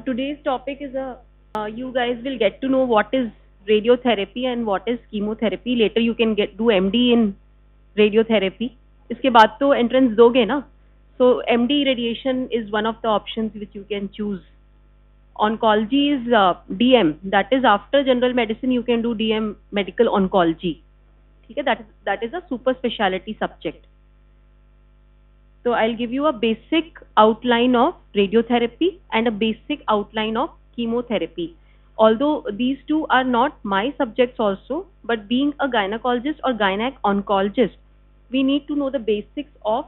Today's topic is you guys will get to know what is radiotherapy and what is chemotherapy. Later you can get do MD in radiotherapy. इसके बाद तो entrance दोगे ना? So MD radiation is one of the options which you can choose. Oncology is DM. That is after general medicine you can do DM medical oncology. ठीक है? That is a super specialty subject. So I'll give you a basic outline of radiotherapy and a basic outline of chemotherapy. Although these two are not my subjects also, but being a gynecologist or gynec oncologist, we need to know the basics of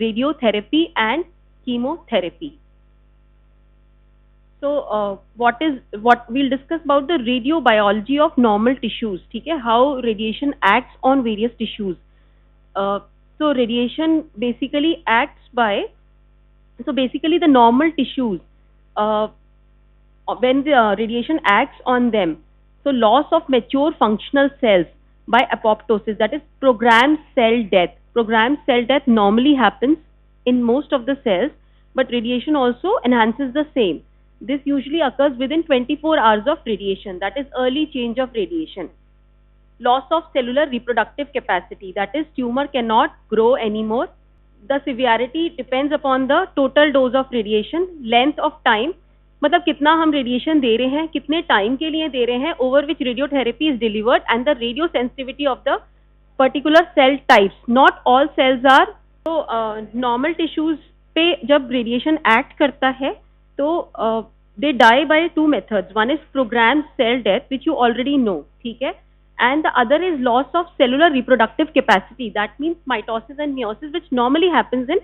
radiotherapy and chemotherapy. So what we'll discuss about the radiobiology of normal tissues. ठीक है? How radiation acts on various tissues. So radiation basically acts by, so basically the normal tissues, when the radiation acts on them, so loss of mature functional cells by apoptosis, that is programmed cell death. Programmed cell death normally happens in most of the cells, but radiation also enhances the same. This usually occurs within 24 hours of radiation, that is early change of radiation. Loss of cellular reproductive capacity, that is tumor cannot grow anymore. The severity depends upon the total dose of radiation, length of time, मतलब कितना हम radiation दे रहे हैं, कितने time के लिए दे रहे हैं, over which radiotherapy is delivered, and the radio sensitivity of the particular cell types. Not all cells are. तो नॉर्मल टिश्यूज पे जब रेडिएशन एक्ट करता है तो they die by two methods. One is program cell death which you already know, ठीक है, and the other is loss of cellular reproductive capacity. That means mitosis and meiosis, which normally happens in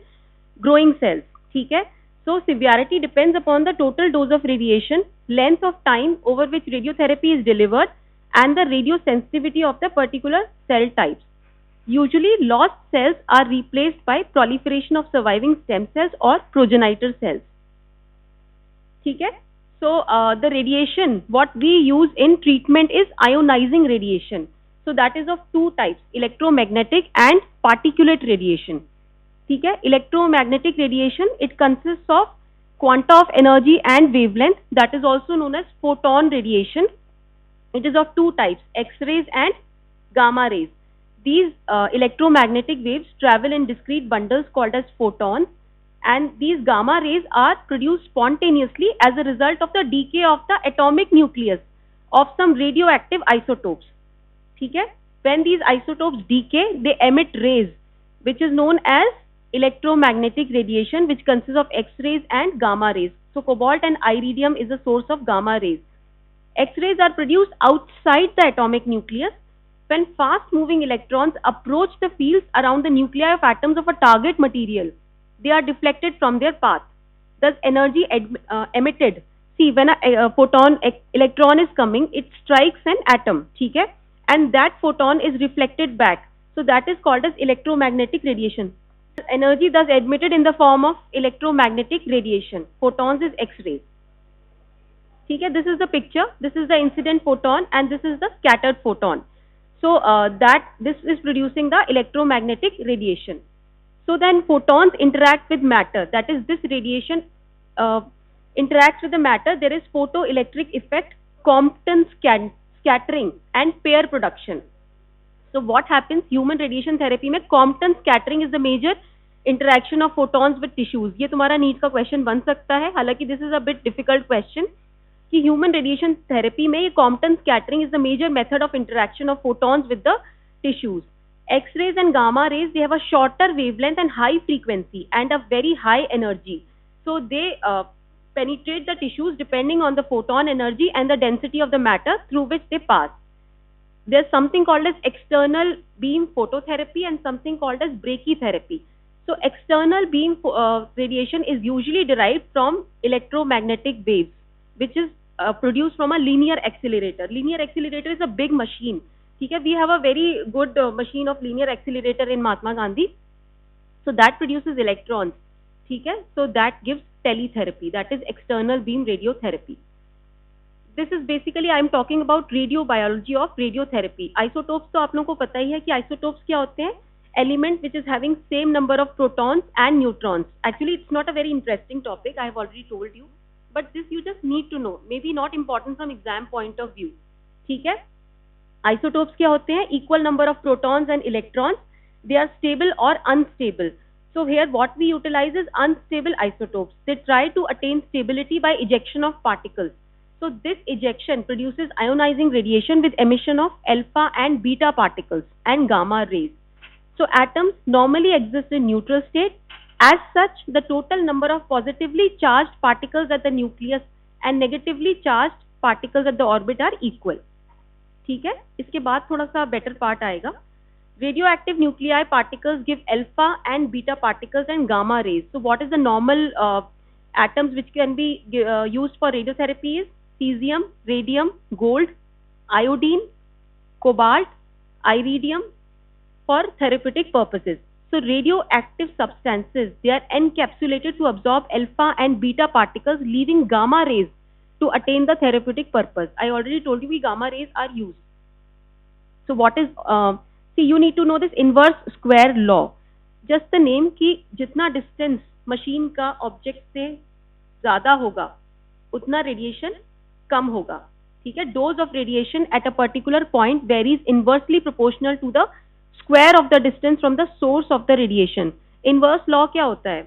growing cells. ठीक है? So severity depends upon the total dose of radiation, length of time over which radiotherapy is delivered, and the radiosensitivity of the particular cell types. Usually lost cells are replaced by proliferation of surviving stem cells or progenitor cells. ठीक है? So the radiation what we use in treatment is ionizing radiation. So that is of two types, electromagnetic and particulate radiation. ठीक है? Electromagnetic radiation, it consists of quanta of energy and wavelength, that is also known as photon radiation. It is of two types, X-rays and gamma rays. These electromagnetic waves travel in discrete bundles called as photons, and these gamma rays are produced spontaneously as a result of the decay of the atomic nucleus of some radioactive isotopes. ठीक है? When these isotopes decay, they emit rays which is known as electromagnetic radiation, which consists of X-rays and gamma rays. So cobalt and iridium is a source of gamma rays. X-rays are produced outside the atomic nucleus. When fast moving electrons approach the fields around the nuclei of atoms of a target material, they are deflected from their path. Thus energy emitted, see, when a photon electron is coming, it strikes an atom, ठीक है, and that photon is reflected back. So that is called as electromagnetic radiation. Energy thus emitted in the form of electromagnetic radiation. Photons is X-rays. ठीक है? This is the picture. This is the incident photon and this is the scattered photon. So this is producing the electromagnetic radiation. So then photons interact with matter, that is this radiation interacts with the matter. There is photoelectric effect, Compton scattering and pair production. So what happens, human radiation therapy में Compton scattering is the major interaction of photons with tissues. ये तुम्हारा NEET का question बन सकता है, हालांकि this is a bit difficult question, कि human radiation therapy में ये Compton scattering is the major method of interaction of photons with the tissues. X-rays and gamma rays, they have a shorter wavelength and high frequency and a very high energy. So they penetrate the tissues depending on the photon energy and the density of the matter through which they pass. There's something called as external beam phototherapy and something called as brachytherapy. So external beam radiation is usually derived from electromagnetic waves, which is produced from a linear accelerator. Linear accelerator is a big machine. ठीक है? We have a very good machine of linear accelerator in Mahatma Gandhi. So that produces electrons. ठीक है? So that gives teletherapy, that is external beam radiotherapy. This is basically I am talking about radiobiology of radiotherapy. Isotopes तो आप लोगों को पता ही है कि isotopes क्या होते हैं. Element which is having same number of protons and neutrons. Actually it's not a very interesting topic, I have already told you. but this you just need to know, maybe not important from exam point of view. ठीक है? Isotopes क्या होते हैं? Equal number of protons and electrons. They are stable or unstable. So here what we utilize is unstable isotopes. They try to attain stability by ejection of particles. So this ejection produces ionizing radiation with emission of alpha and beta particles and gamma rays. So atoms normally exist in neutral state. As such, the total number of positively charged particles at the nucleus and negatively charged particles at the orbit are equal. ठीक है? इसके बाद थोड़ा सा better part आएगा. Radioactive nuclei particles give alpha and beta particles and gamma rays. So what is the normal atoms which can be used for radiotherapy is cesium, radium, gold, iodine, cobalt, iridium for therapeutic purposes. So radioactive substances, they are encapsulated to absorb alpha and beta particles, leaving gamma rays to attain the therapeutic purpose. I already told you gamma rays are used. So what is see, you need to know this inverse square law. Just the name कि जितना distance machine का object से ज़्यादा होगा उतना radiation कम होगा. ठीक है? Dose of radiation at a particular point varies inversely proportional to the square of the distance from the source of the radiation. Inverse law क्या होता है?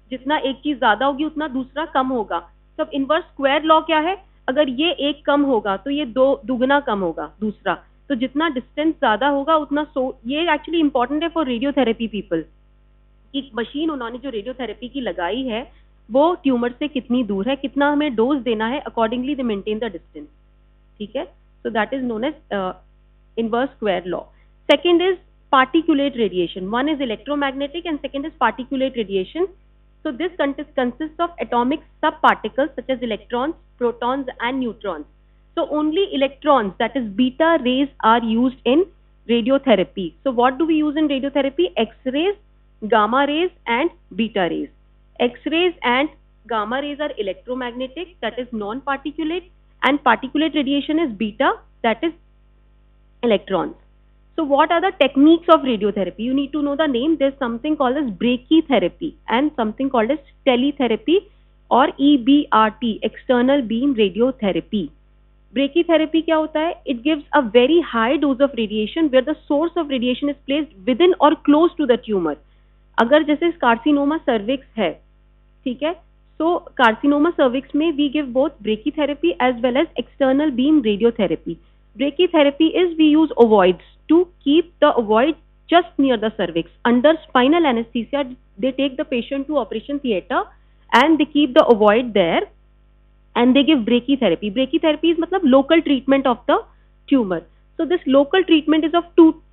जितना एक चीज ज़्यादा होगी उतना दूसरा कम होगा. तब inverse square law क्या है? अगर ये एक कम होगा तो ये दो दुगना कम होगा दूसरा. तो जितना डिस्टेंस ज्यादा होगा उतना ये एक्चुअली इंपॉर्टेंट है फॉर रेडियोथेरेपी पीपल कि मशीन उन्होंने जो रेडियोथेरेपी की लगाई है वो ट्यूमर से कितनी दूर है, कितना हमें डोज देना है, accordingly they maintain the distance. ठीक है? So that is known as inverse square law. Second is particulate radiation. One is electromagnetic and second is particulate radiation. So this consists of atomic subparticles such as electrons, protons and neutrons. So only electrons, that is beta rays, are used in radiotherapy. So what do we use in radiotherapy? X-rays, gamma rays and beta rays. X-rays and gamma rays are electromagnetic, that is non-particulate, and particulate radiation is beta, that is electrons. So what are the techniques of radiotherapy? You need to know the name. There's something called as brachytherapy and something called as teletherapy or EBRT, external beam radiotherapy. Brachytherapy क्या होता है? It gives a very high dose of radiation where the source of radiation is placed within or close to the tumor. अगर जैसे carcinoma cervix है, ठीक है? So carcinoma cervix में we give both brachytherapy as well as external beam radiotherapy. Brachytherapy is we use ovoids to keep the ovoid just near the cervix. Under spinal anesthesia, they take the patient to operation theatre and they keep the ovoid there and they give brachytherapy. Brachytherapy is matlab local treatment of the tumor. So this local treatment is of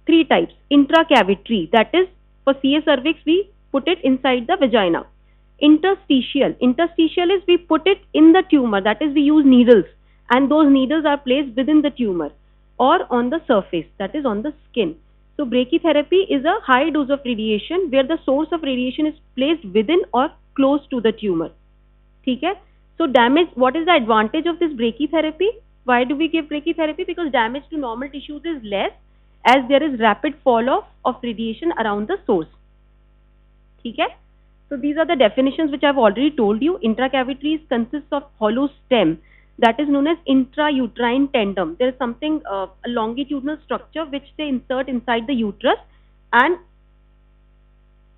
three types. Intracavitary, that is for CA cervix we put it inside the vagina. Interstitial is we put it in the tumor, that is we use needles and those needles are placed within the tumor or on the surface, that is on the skin. So brachytherapy is a high dose of radiation where the source of radiation is placed within or close to the tumor. ठीक है? So damage, what is the advantage of this brachytherapy? Why do we give brachytherapy? Because damage to normal tissues is less as there is rapid fall off of radiation around the source. ठीक है? So these are the definitions which I have already told you. Intracavitary consists of hollow stem, that is known as intrauterine tandem. There is something, a longitudinal structure which they insert inside the uterus and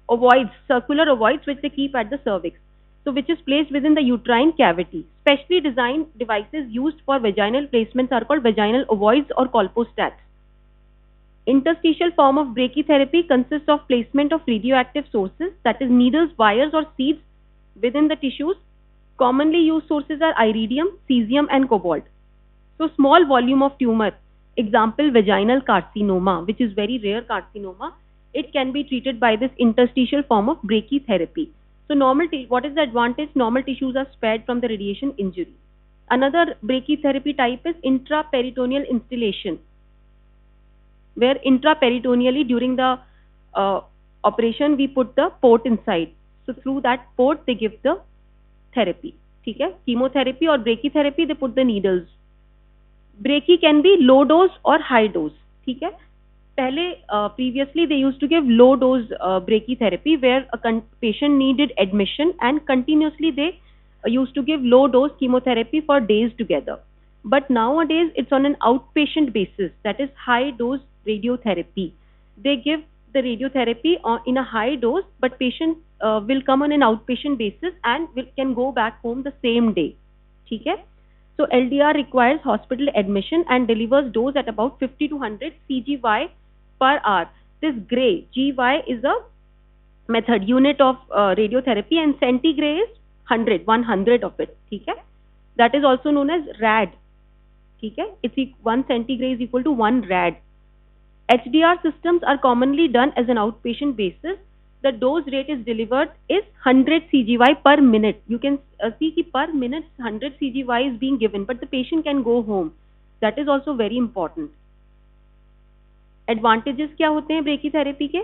ovoids, circular ovoids which they keep at the cervix. So which is placed within the uterine cavity. Specially designed devices used for vaginal placements are called vaginal ovoids or colpostats. Interstitial form of brachytherapy consists of placement of radioactive sources, that is needles, wires or seeds within the tissues. Commonly used sources are iridium, cesium and cobalt. So small volume of tumor, example vaginal carcinoma, which is very rare carcinoma, it can be treated by this interstitial form of brachytherapy. So what is the advantage? Normal tissues are spared from the radiation injury. Another brachytherapy type is intraperitoneal instillation, where intraperitoneally during the operation we put the port inside. So through that port they give the therapy. ठीक है? Chemotherapy or brachytherapy, they put the needles. Brachy can be low dose or high dose. ठीक है? पहले previously they used to give low dose brachytherapy where a patient needed admission and continuously they used to give low dose chemotherapy for days together. But nowadays it's on an outpatient basis, that is high dose radiotherapy. They give the radiotherapy in a high dose, but patient will come on an outpatient basis and can go back home the same day. ठीक है? So LDR requires hospital admission and delivers dose at about 50 to 100 CGY per hour. This gray, GY is a method unit of radiotherapy, and centigrade is 100 of it. ठीक है? That is also known as rad. ठीक है? It's 1 centigrade is equal to 1 rad. HDR systems are commonly done as an outpatient basis. The dose rate is delivered is 100 CGY per minute. You can see कि per minute 100 CGY is being given, but the patient can go home. That is also very important. Advantages क्या होते हैं brachytherapy के?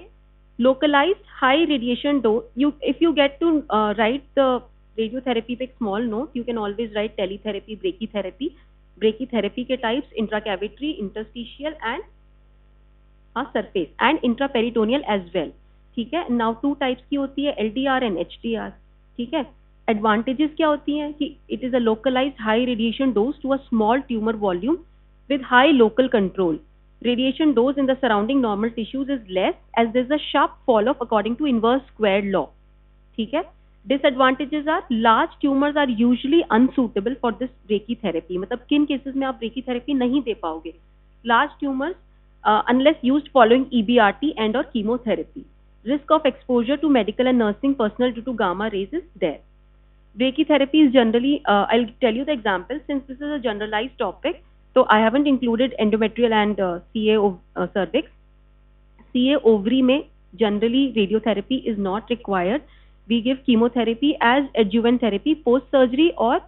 Localized high radiation dose. If you get to write the radiotherapy पे small note, you can always write teletherapy, brachytherapy. Brachytherapy के types intracavitary, interstitial and surface and intraperitoneal as well. ठीक है? Now 2 types की होती है LDR and HDR. ठीक है? Advantages क्या होती हैं कि it is a localized high radiation dose to a small tumor volume with high local control. Radiation dose in the surrounding normal tissues is less as there is a sharp fall off according to inverse squared law. ठीक है? Disadvantages are large tumors are usually unsuitable for this brachytherapy. मतलब किन cases में आप brachytherapy नहीं दे पाओगे? Large tumors unless used following EBRT and or chemotherapy. Risk of exposure to medical and nursing personnel due to gamma rays is there. Brachytherapy is generally, I'll tell you the example since this is a generalized topic. So I haven't included endometrial and CA cervix. CA ovary में generally radiotherapy is not required. We give chemotherapy as adjuvant therapy post surgery or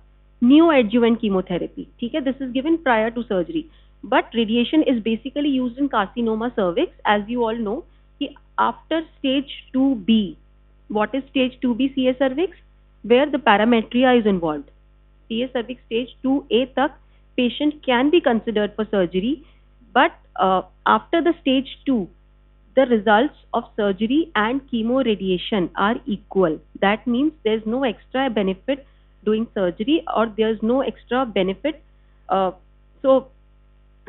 neoadjuvant chemotherapy. ठीक है? This is given prior to surgery. But radiation is basically used in carcinoma cervix, as you all know. कि after stage 2B, what is stage 2B CA cervix? Where the parametria is involved. CA cervix stage 2A तक patient can be considered for surgery, but after the stage 2, the results of surgery and chemoradiation are equal. That means there's no extra benefit doing surgery, or there's no extra benefit so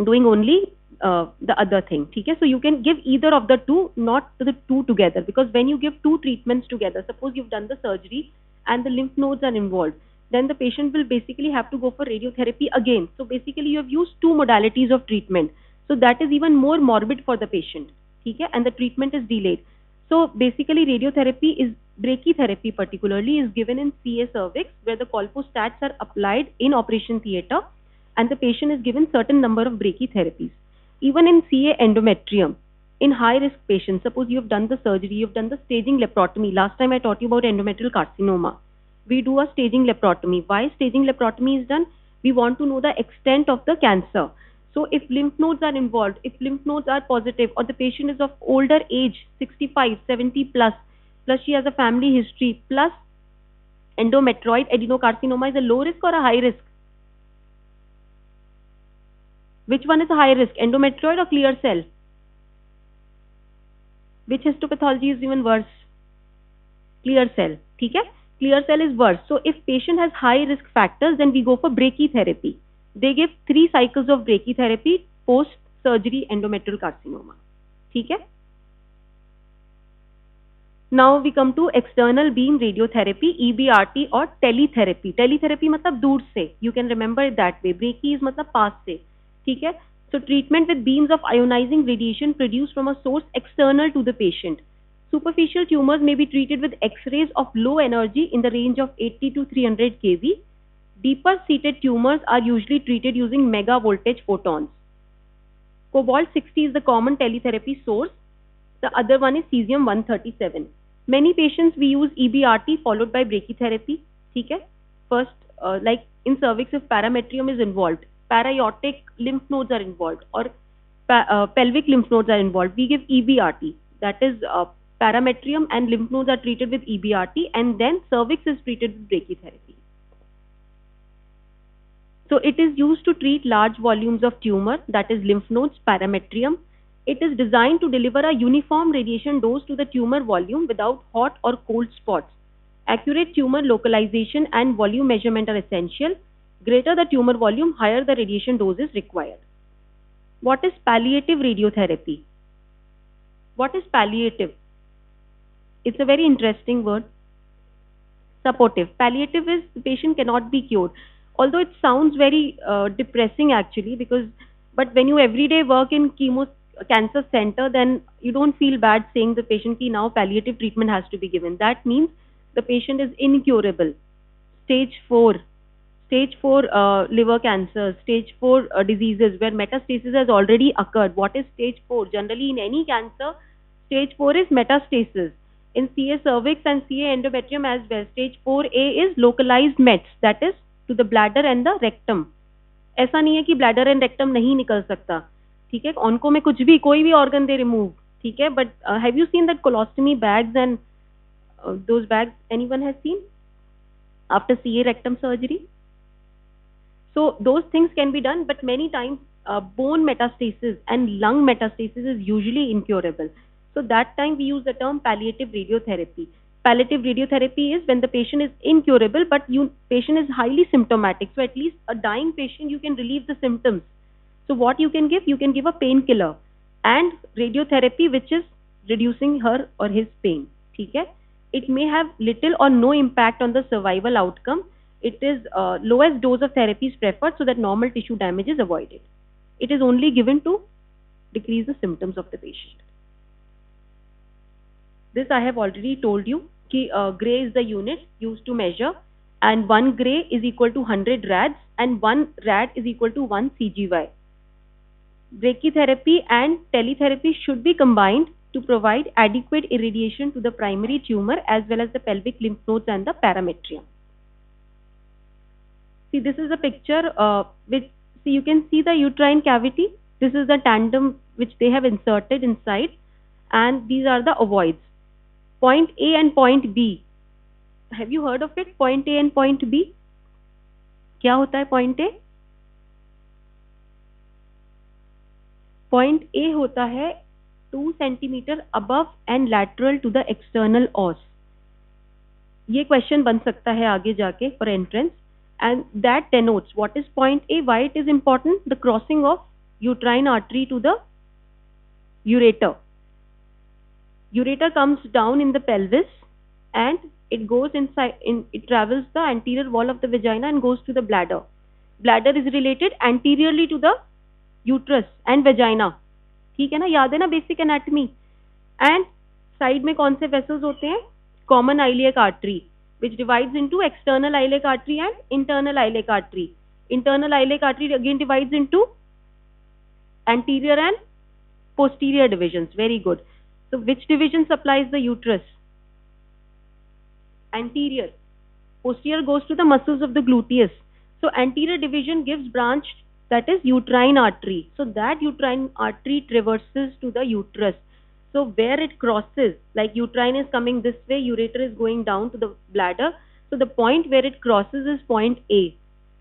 doing only the other thing. ठीक है? So you can give either of the two, not the two together, because when you give 2 treatments together, suppose you've done the surgery and the lymph nodes are involved, then the patient will basically have to go for radiotherapy again. So basically you have used 2 modalities of treatment. So that is even more morbid for the patient. ठीक है? And the treatment is delayed. So basically radiotherapy is, brachytherapy particularly, is given in CA cervix where the colpostats are applied in operation theatre and the patient is given certain number of brachytherapies. Even in CA endometrium, in high risk patients, suppose you have done the surgery, you have done the staging laparotomy. Last time I taught you about endometrial carcinoma. We do a staging laparotomy. Why staging laparotomy is done? We want to know the extent of the cancer. So if lymph nodes are involved, if lymph nodes are positive, or the patient is of older age, 65, 70 plus she has a family history, plus endometrioid adenocarcinoma is a low risk or a high risk? Which one is a high risk, endometrioid or clear cell? Which histopathology is even worse? Clear cell. ठीक है? Clear cell is worse. So if patient has high risk factors, then we go for brachytherapy. They give 3 cycles of brachytherapy post surgery endometrial carcinoma. ठीक है? Now we come to external beam radiotherapy, EBRT or teletherapy. Teletherapy मतलब दूर से. You can remember it that way. Brachy is मतलब पास से. ठीक है? So treatment with beams of ionizing radiation produced from a source external to the patient. Superficial tumors may be treated with X-rays of low energy in the range of 80 to 300 kV. Deeper seated tumors are usually treated using mega voltage photons. Cobalt-60 is the common teletherapy source. The other one is cesium-137. Many patients we use EBRT followed by brachytherapy. ठीक है? First, like in cervix, if parametrium is involved, para-aortic lymph nodes are involved, or pelvic lymph nodes are involved, we give EBRT. That is parametrium and lymph nodes are treated with EBRT, and then cervix is treated with brachytherapy. So it is used to treat large volumes of tumor, that is lymph nodes, parametrium. It is designed to deliver a uniform radiation dose to the tumor volume without hot or cold spots. Accurate tumor localization and volume measurement are essential. Greater the tumor volume, higher the radiation dose is required. What is palliative radiotherapy? What is palliative? It's a very interesting word. Supportive. Palliative is the patient cannot be cured. Although it sounds very depressing actually, but when you everyday work in cancer center, then you don't feel bad saying the patient ki now palliative treatment has to be given. That means the patient is incurable. Stage 4, liver cancer, stage 4 diseases where metastasis has already occurred. What is stage 4? Generally in any cancer, stage 4 is metastasis. In CA cervix and CA endometrium as well, stage 4A is localized mets, that is to the bladder and the rectum. ऐसा नहीं है कि bladder and rectum नहीं निकल सकता, ठीक है, onco में कुछ भी कोई भी organ they remove, ठीक है, but have you seen that colostomy bags and those bags anyone has seen after CA rectum surgery? So those things can be done, but many times bone metastasis and lung metastasis is usually incurable. So that time we use the term palliative radiotherapy. Palliative radiotherapy is when the patient is incurable, but patient is highly symptomatic. So at least a dying patient, you can relieve the symptoms. So what you can give? You can give a painkiller and radiotherapy, which is reducing her or his pain. ठीक है? It may have little or no impact on the survival outcome. It is lowest dose of therapy is preferred so that normal tissue damage is avoided. It is only given to decrease the symptoms of the patient. This I have already told you. Gray is the unit used to measure, and 1 gray is equal to 100 rads, and 1 rad is equal to 1 CGY. Brachytherapy and teletherapy should be combined to provide adequate irradiation to the primary tumor as well as the pelvic lymph nodes and the parametrium. See, this is a picture you can see the uterine cavity. This is the tandem which they have inserted inside, and these are the ovoids. Point A and point B. Have you heard of it? Point A and point B. क्या होता है point A? Point A होता है 2 centimeter above and lateral to the external os. ये question बन सकता है आगे जाके for entrance, and that denotes what is point A, why it is important. The crossing of uterine artery to the ureter. Ureter comes down in the pelvis and it goes inside, it travels the anterior wall of the vagina and goes to the bladder. Bladder is related anteriorly to the uterus and vagina. ठीक है ना, याद है ना basic anatomy. And side में कौन से vessels होते हैं? Common iliac artery, which divides into external iliac artery and internal iliac artery. Internal iliac artery again divides into anterior and posterior divisions. Very good. So which division supplies the uterus? Anterior. Posterior goes to the muscles of the gluteus. So anterior division gives branch, that is uterine artery. So that uterine artery traverses to the uterus. So where it crosses, like uterine is coming this way, ureter is going down to the bladder. So the point where it crosses is point A.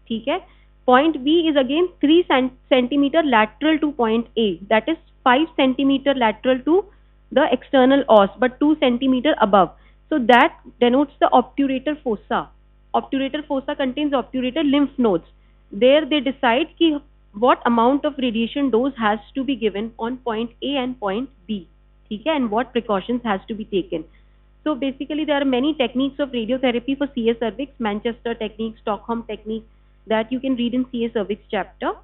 ठीक है? Point B is again 3 centimeter lateral to point A. That is 5 centimeter lateral to the external os, but 2 centimeter above. So that denotes the obturator fossa. Obturator fossa contains obturator lymph nodes. There they decide what amount of radiation dose has to be given on point A and point B. Okay, and what precautions has to be taken. So basically there are many techniques of radiotherapy for CA cervix, Manchester technique, Stockholm technique, that you can read in CA cervix chapter.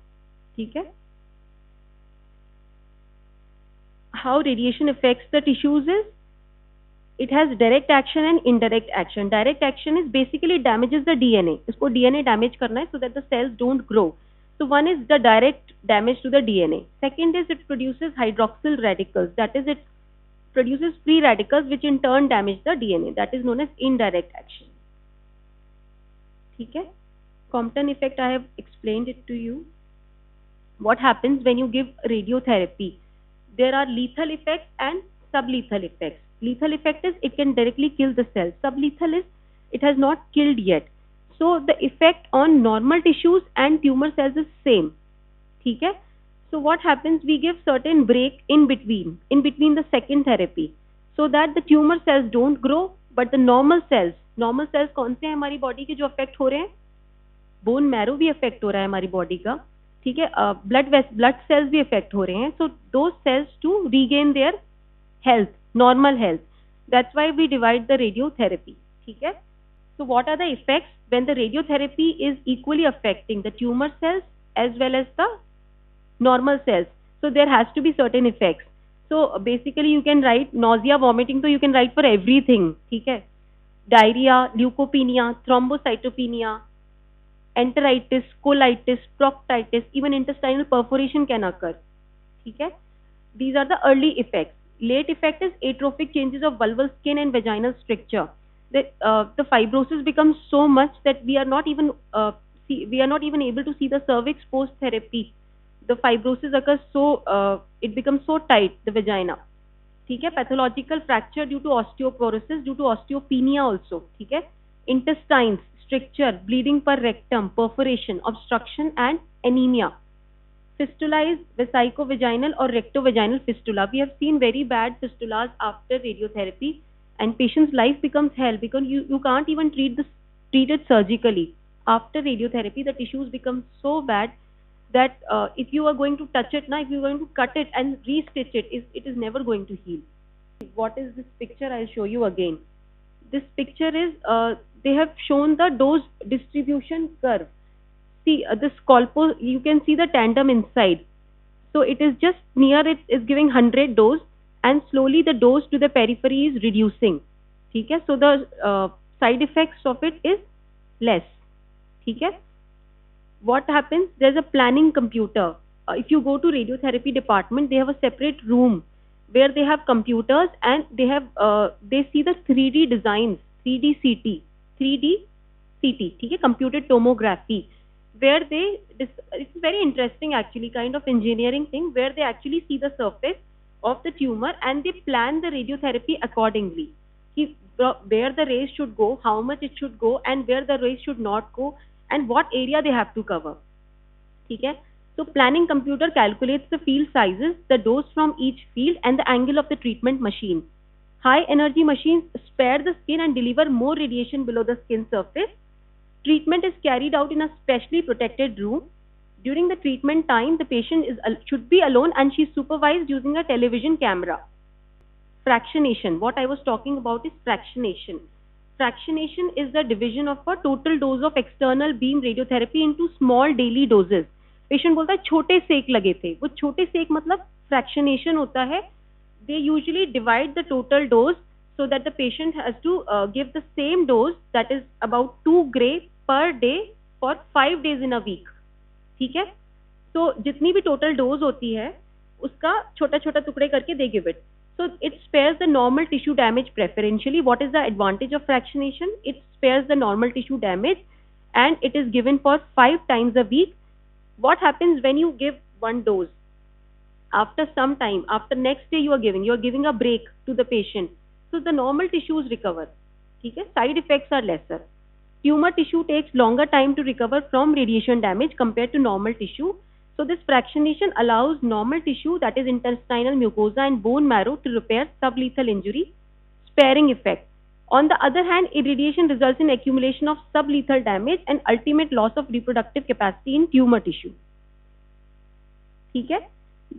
Okay. How radiation affects the tissues is, it has direct action and indirect action. Direct action is basically it damages the DNA. इसको DNA damage करना है so that the cells don't grow. So one is the direct damage to the DNA. Second is it produces hydroxyl radicals. That is, it produces free radicals which in turn damage the DNA. That is known as indirect action. ठीक है? Compton effect, I have explained it to you. What happens when you give radiotherapy? There are lethal effects and sublethal effects. Lethal effect is it can directly kill the cell. Sublethal is it has not killed yet. So the effect on normal tissues and tumor cells is same. ठीक है? So what happens? We give certain break in between the second therapy, so that the tumor cells don't grow, but the normal cells normal sales कौन से हैं हमारी body के जो affect हो रहे हैं? बोन मैरो भी अफेक्ट हो रहा है हमारी बॉडी का, ठीक है, ब्लड सेल्स भी अफेक्ट हो रहे हैं. So those cells to regain their health, normal health. That's why we divide the radiotherapy. ठीक है? So what are the effects when the radiotherapy is equally affecting the tumor cells as well as the normal cells? So there has to be certain effects. So basically you can write nausea, vomiting, so you can write for everything. ठीक है? Diarrhea, leukopenia, thrombocytopenia, enteritis, colitis, proctitis, even intestinal perforation can occur. ठीक है? These are the early effects. Late effect is atrophic changes of vulval skin and vaginal stricture. The fibrosis becomes so much that we are not even able to see the cervix post therapy. The fibrosis occurs so it becomes so tight, the vagina. ठीक है? Pathological fracture due to osteoporosis, due to osteopenia also. ठीक है? Intestines, stricture, bleeding per rectum, perforation, obstruction and anemia. Fistula is vesicovaginal or rectovaginal fistula. We have seen very bad fistulas after radiotherapy, and patient's life becomes hell because you can't even treat it surgically. After radiotherapy, the tissues become so bad that if you are going to touch it now, if you are going to cut it and restitch it, it is never going to heal. What is this picture? I'll show you again. This picture is they have shown the dose distribution curve. See the scalpel, you can see the tandem inside. So it is just near, it is giving 100 dose and slowly the dose to the periphery is reducing. ठीक है? So the side effects of it is less. ठीक है? What happens? There's a planning computer. If you go to radiotherapy department, they have a separate room where they have computers and they have they see the 3D designs, 3D CT, 3D CT, ठीक है, computed tomography, where it's very interesting actually, kind of engineering thing, where they actually see the surface of the tumor and they plan the radiotherapy accordingly. Where the rays should go, how much it should go, and where the rays should not go, and what area they have to cover. ठीक है? So planning computer calculates the field sizes, the dose from each field, and the angle of the treatment machine. High energy machines spare the skin and deliver more radiation below the skin surface. Treatment is carried out in a specially protected room. During the treatment time, the patient should be alone and she is supervised using a television camera. Fractionation. What I was talking about is fractionation. Fractionation is the division of a total dose of external beam radiotherapy into small daily doses. Patient बोलता है छोटे सेक लगे थे. वो छोटे सेक मतलब fractionation होता है. They usually divide the total dose so that the patient has to give the same dose, that is about 2 gray per day for 5 days in a week. ठीक है? तो जितनी भी टोटल डोज होती है उसका छोटा छोटा टुकड़े करके they give it. So it spares the normal tissue damage preferentially. What is the advantage of fractionation? It spares the normal tissue damage and it is given for 5 times a week. What happens when you give one dose? After some time, after next day you are giving a break to the patient. So the normal tissues recover. ठीक है? Side effects are lesser. Tumor tissue takes longer time to recover from radiation damage compared to normal tissue. So this fractionation allows normal tissue, that is intestinal mucosa and bone marrow, to repair sublethal injury, sparing effect. On the other hand, irradiation results in accumulation of sublethal damage and ultimate loss of reproductive capacity in tumor tissue. ठीक है?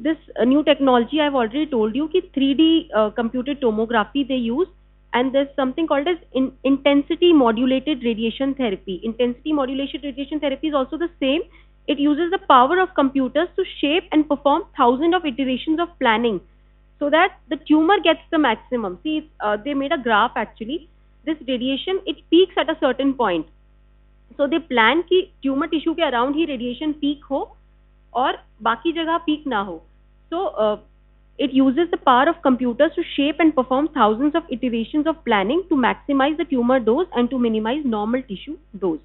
This new technology, I have already told you कि 3D computed tomography they use, and there's something called as intensity modulated radiation therapy. Intensity modulated radiation therapy is also the same. It uses the power of computers to shape and perform thousands of iterations of planning so that the tumor gets the maximum. See, they made a graph actually. This radiation, it peaks at a certain point. So they plan कि tumor tissue के around ही radiation peak हो और बाकी जगह peak ना हो. So it uses the power of computers to shape and perform thousands of iterations of planning to maximize the tumor dose and to minimize normal tissue dose.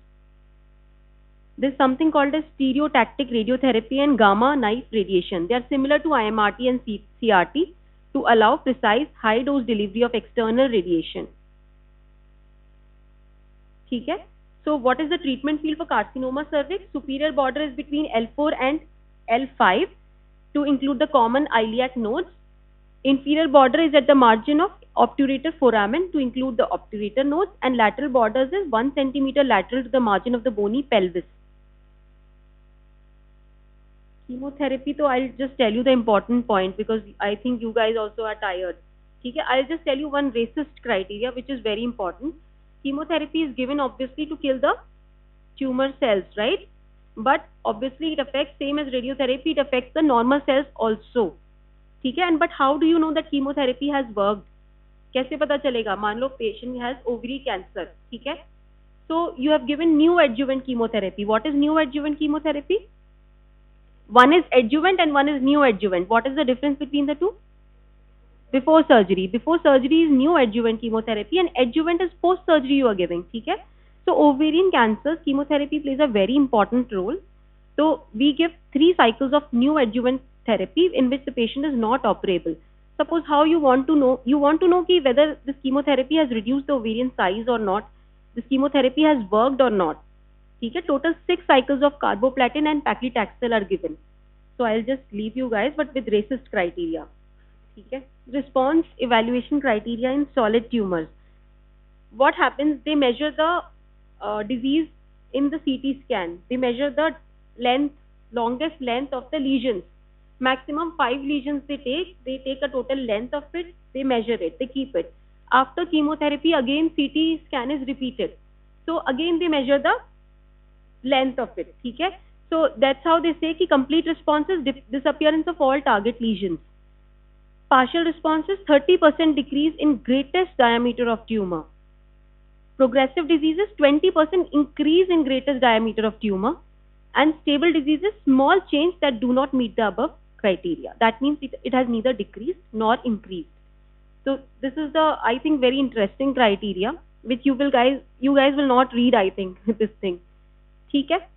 There is something called as stereotactic radiotherapy and gamma knife radiation. They are similar to IMRT and CRT to allow precise high dose delivery of external radiation. ठीक है? So what is the treatment field for carcinoma cervix? Superior border is between L4 and L5 to include the common iliac nodes. Inferior border is at the margin of obturator foramen to include the obturator nodes, and lateral borders is 1 centimeter lateral to the margin of the bony pelvis. Chemotherapy, so I'll just tell you the important point because I think you guys also are tired. Okay, I'll just tell you one racist criteria which is very important. Chemotherapy is given obviously to kill the tumor cells, right? But obviously it affects, same as radiotherapy, it affects the normal cells also. ठीक है, and but how do you know that chemotherapy has worked? कैसे पता चलेगा? मान लो patient has ovary cancer, ठीक है? So you have given neoadjuvant chemotherapy. What is neoadjuvant chemotherapy? One is adjuvant and one is neoadjuvant. What is the difference between the two? Before surgery. Before surgery is neoadjuvant chemotherapy and adjuvant is post surgery you are giving. ठीक है? So ovarian cancer chemotherapy plays a very important role. So we give 3 cycles of neoadjuvant therapy in which the patient is not operable. Suppose how you want to know ki whether this chemotherapy has reduced the ovarian size or not. This chemotherapy has worked or not. ठीक है? Total 6 cycles of carboplatin and paclitaxel are given. So I'll just leave you guys, but with racist criteria. ठीक है? Response evaluation criteria in solid tumors. What happens? They measure the disease in the CT scan. They measure the longest length of the lesions. Maximum 5 lesions they take a total length of it, they measure it, they keep it. After chemotherapy, again CT scan is repeated. So again they measure the length of it. Okay? So that's how they say ki complete response is disappearance of all target lesions. Partial response is 30% decrease in greatest diameter of tumor. Progressive diseases 20% increase in greatest diameter of tumor, and stable diseases small change that do not meet the above criteria. That means it has neither decreased nor increased. So this is the, I think, very interesting criteria which you guys will not read, I think, this thing. ठीक है?